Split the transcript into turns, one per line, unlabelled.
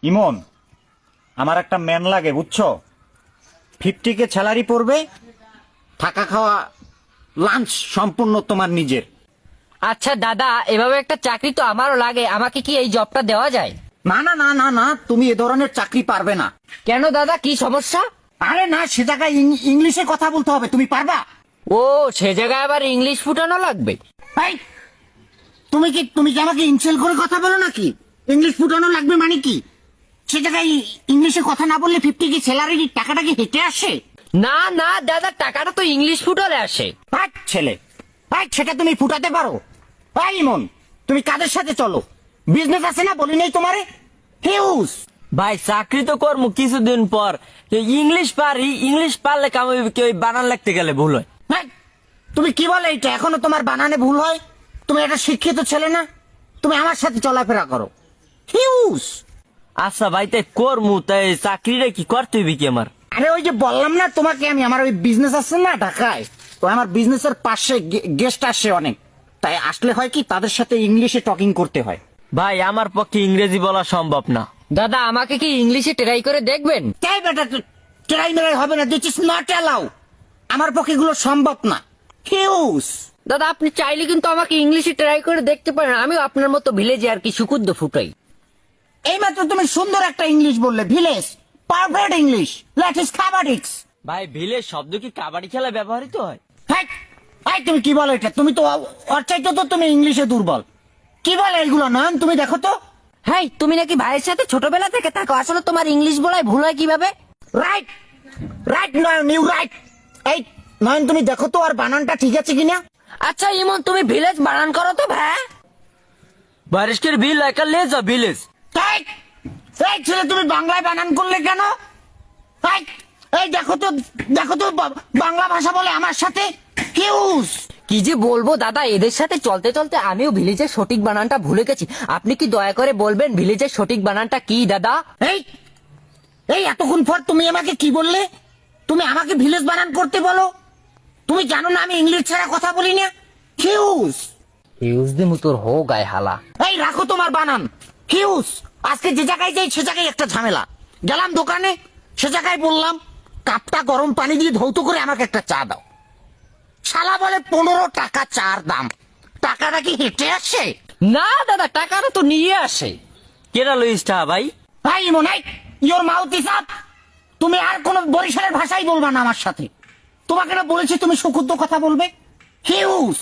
ইমন, আমার একটা ম্যান লাগে বুঝছো। 50K স্যালারি পড়বে, থাকা খাওয়া লাঞ্চ সম্পূর্ণ তোমার নিজের।
আচ্ছা দাদা, এভাবে একটা চাকরি তো আমারও লাগে, আমাকে কি এই জবটা দেওয়া যায়?
না না না না না, তুমি এ ধরনের চাকরি পারবে না।
কেন দাদা, কি সমস্যা?
আরে না, সে জায়গায় ইংলিশে কথা বলতে হবে, তুমি পারবা?
ও, সে জায়গায় আবার ইংলিশ ফুটানো লাগবে?
এই, তুমি কি আমাকে ইনসেল করে কথা বলো নাকি? ইংলিশ ফুটানো লাগবে মানে কি? সে জায়গায় ইংলিশে কথা না বললে 50K স্যালারি টাকাটা কি হেঁটে আসে?
না না দাদা, টাকাটা তো ইংলিশ ফুটালে আসে।
ছেলে, সেটা তুমি ফুটাতে পারো। ইমন, তুমি কাদের সাথে চলো? বিজনেস আছে না, বলি নেই তোমারে? হিউজ।
ভাই চাকরি তো করবো কিছুদিন পর, ইংলিশ পারি, ইংলিশ পারলে কামাই ওই বানান লিখতে গেলে ভুল হয়।
তুমি কি বলে এটা? এখনো তোমার বানানে ভুল হয়? তুমি একটা শিক্ষিত ছেলে না? তুমি আমার সাথে চলাফেরা করো। হিউজ।
আচ্ছা ভাই, তাই করমু, তাই চাকরিটা কি করতে হইবে কি আমার?
আরে ওই যে বললাম না তোমাকে, আমার ওই বিজনেস আছে না ঢাকায়, তো আমার বিজনেসের পাশে গেস্ট আসে অনেক, তাই আসলে হয় কি তাদের সাথে ইংলিশে টকিং করতে হয়।
ভাই আমার পক্ষে ইংরেজি বলা সম্ভব না।
দাদা, আমাকে কি ইংলিশে ট্রাই করে দেখবেন?
তাই বেটা, ট্রাই মেরাই হবে না, দিস ইজ নট অ্যালাউ। আমার পক্ষে এগুলো সম্ভব না। হিউজ।
দাদা, আপনি চাইলে কিন্তু আমাকে ইংলিশে ট্রাই করে দেখতে পারেন, আমিও আপনার মতো ভিলেজে আর কি সুকুদ্দ ফুটাই।
এইমাত্র তুমি সুন্দর একটা ইংলিশ বললে, ভিলেজ, পারফেক্ট ইংলিশ, ল্যাটিস খাবারিক্স।
ভাই ভিলের শব্দ কি কাবাডি খেলা ব্যবহৃত হয়?
তুমি কি বলো এটা? তুমি তো ওর চাইতে তো তুমি ইংলিশে দুর্বল। কি বলে এইগুলো নয়ন, তুমি দেখো তো।
হ্যাঁ, তুমি নাকি ভাইয়ের সাথে ছোটবেলা থেকে থাকো, আসলে তোমার ইংলিশ বলায় ভুল হয় কিভাবে?
Right, right Nayan, you right. এই নয়ন, তুমি দেখো তো আর বানানটা ঠিক আছে কিনা।
আচ্ছা ইমন, তুমি ভিলেজ বানান করো তো ভাই।
বারিশকের ভিল একা লেজা ভিলেজ।
এই ছেলে, তুমি বাংলায় বানান করলে কেন? এই দেখো তো, দেখো তো, বাংলা ভাষা বলে আমার সাথে। হিউজ।
কি যে বলবো দাদা, এদের সাথে চলতে চলতে আমিও ভিলেজের সঠিক বানানটা ভুলে গেছি। আপনি কি দয়া করে বলবেন ভিলেজের সঠিক বানানটা কি দাদা?
এই এই এতক্ষণ পর তুমি আমাকে কি বললে? তুমি আমাকে ভিলেজ বানান করতে বলো? তুমি জানো না আমি ইংলিশ ছাড়া কথা বলি না। হিউজ।
ইউজ দিমু তোর হো গায়ে হালা।
এই রাখো তোমার বানান। হিউজ। আজকে যে জায়গায় যাই সে জায়গায় একটা ঝামেলা। গেলাম দোকানে, সে জায়গায় বললাম কাপটা গরম পানি দিয়ে ধৌত করে আমাকে একটা চা দাও। শালা বলে 15 টাকা চার দাম। টাকাটা কি হেঁটে আসে?
না দাদা, টাকাটা তো নিয়ে আসে।
কেরা লইসটা ভাই?
ভাই মনে হয় ইওর মাউথ ইজ আপ। তুমি আর কোন বরিশালের ভাষাই বলবা না আমার সাথে। তোমাকে না বলেছি তুমি সুশুদ্ধ কথা বলবে। হিউজ।